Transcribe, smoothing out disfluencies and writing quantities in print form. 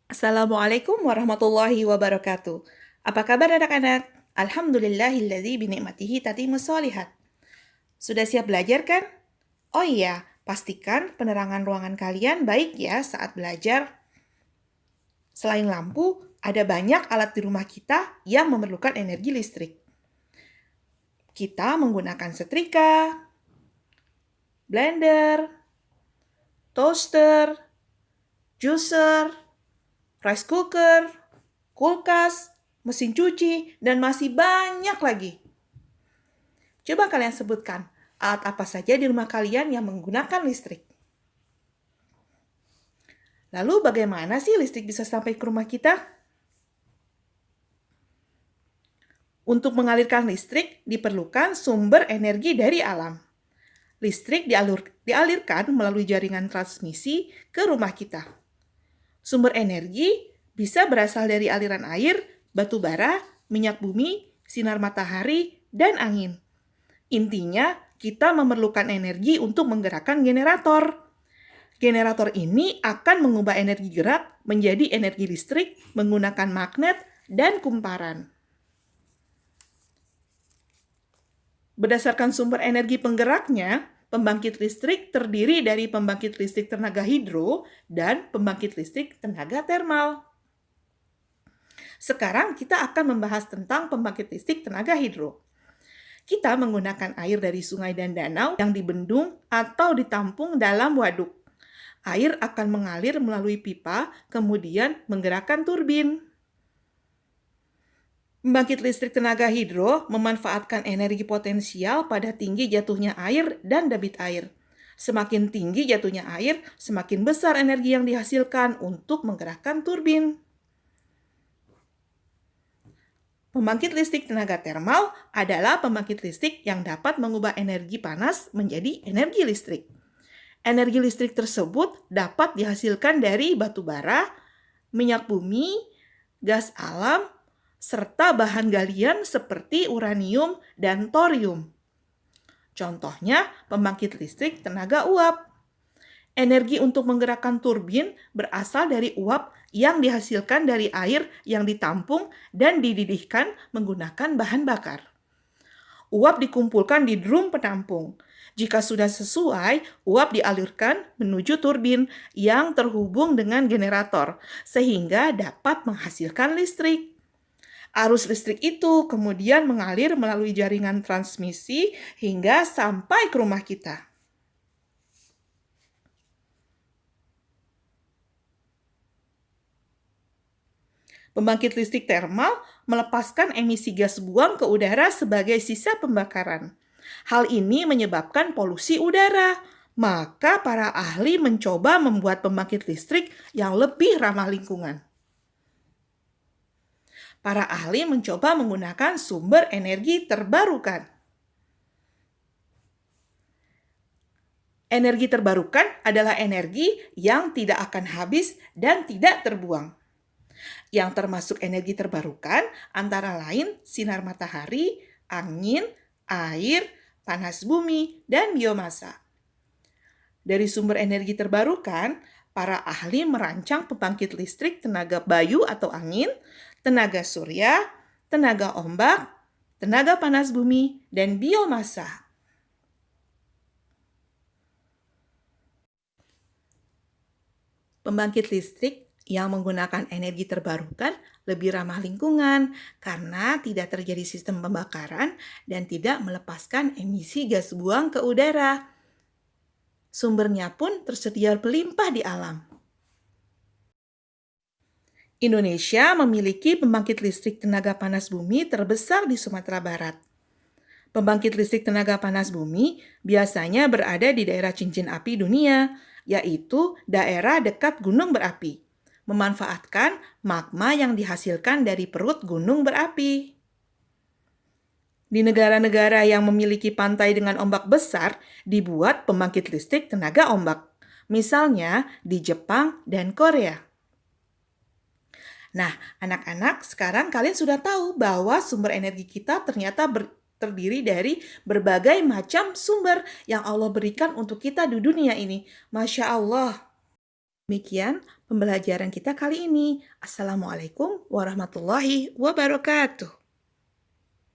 Assalamualaikum warahmatullahi wabarakatuh. Apa kabar anak-anak? Alhamdulillahilladzi binikmatihi tatimmus sholihat. Sudah siap belajar kan? Oh iya, pastikan penerangan ruangan kalian baik ya saat belajar. Selain lampu, ada banyak alat di rumah kita yang memerlukan energi listrik. Kita menggunakan setrika, blender, toaster, juicer, rice cooker, kulkas, mesin cuci, dan masih banyak lagi. Coba kalian sebutkan alat apa saja di rumah kalian yang menggunakan listrik. Lalu bagaimana sih listrik bisa sampai ke rumah kita? Untuk mengalirkan listrik diperlukan sumber energi dari alam. Listrik dialirkan melalui jaringan transmisi ke rumah kita. Sumber energi bisa berasal dari aliran air, batu bara, minyak bumi, sinar matahari, dan angin. Intinya, kita memerlukan energi untuk menggerakkan generator. Generator ini akan mengubah energi gerak menjadi energi listrik menggunakan magnet dan kumparan. Berdasarkan sumber energi penggeraknya, pembangkit listrik terdiri dari pembangkit listrik tenaga hidro dan pembangkit listrik tenaga termal. Sekarang kita akan membahas tentang pembangkit listrik tenaga hidro. Kita menggunakan air dari sungai dan danau yang dibendung atau ditampung dalam waduk. Air akan mengalir melalui pipa, kemudian menggerakkan turbin. Pembangkit listrik tenaga hidro memanfaatkan energi potensial pada tinggi jatuhnya air dan debit air. Semakin tinggi jatuhnya air, semakin besar energi yang dihasilkan untuk menggerakkan turbin. Pembangkit listrik tenaga termal adalah pembangkit listrik yang dapat mengubah energi panas menjadi energi listrik. Energi listrik tersebut dapat dihasilkan dari batu bara, minyak bumi, gas alam, serta bahan galian seperti uranium dan thorium. Contohnya, pembangkit listrik tenaga uap. Energi untuk menggerakkan turbin berasal dari uap yang dihasilkan dari air yang ditampung dan dididihkan menggunakan bahan bakar. Uap dikumpulkan di drum penampung. Jika sudah sesuai, uap dialirkan menuju turbin yang terhubung dengan generator, sehingga dapat menghasilkan listrik. Arus listrik itu kemudian mengalir melalui jaringan transmisi hingga sampai ke rumah kita. Pembangkit listrik termal melepaskan emisi gas buang ke udara sebagai sisa pembakaran. Hal ini menyebabkan polusi udara. Maka para ahli mencoba membuat pembangkit listrik yang lebih ramah lingkungan. Para ahli mencoba menggunakan sumber energi terbarukan. Energi terbarukan adalah energi yang tidak akan habis dan tidak terbuang. Yang termasuk energi terbarukan antara lain sinar matahari, angin, air, panas bumi, dan biomasa. Dari sumber energi terbarukan, para ahli merancang pembangkit listrik tenaga bayu atau angin, tenaga surya, tenaga ombak, tenaga panas bumi, dan biomasa. Pembangkit listrik yang menggunakan energi terbarukan lebih ramah lingkungan karena tidak terjadi sistem pembakaran dan tidak melepaskan emisi gas buang ke udara. Sumbernya pun tersedia berlimpah di alam. Indonesia memiliki pembangkit listrik tenaga panas bumi terbesar di Sumatera Barat. Pembangkit listrik tenaga panas bumi biasanya berada di daerah cincin api dunia, yaitu daerah dekat gunung berapi, memanfaatkan magma yang dihasilkan dari perut gunung berapi. Di negara-negara yang memiliki pantai dengan ombak besar, dibuat pembangkit listrik tenaga ombak. Misalnya di Jepang dan Korea. Nah, anak-anak, sekarang kalian sudah tahu bahwa sumber energi kita ternyata terdiri dari berbagai macam sumber yang Allah berikan untuk kita di dunia ini. Masya Allah. Demikian pembelajaran kita kali ini. Assalamualaikum warahmatullahi wabarakatuh.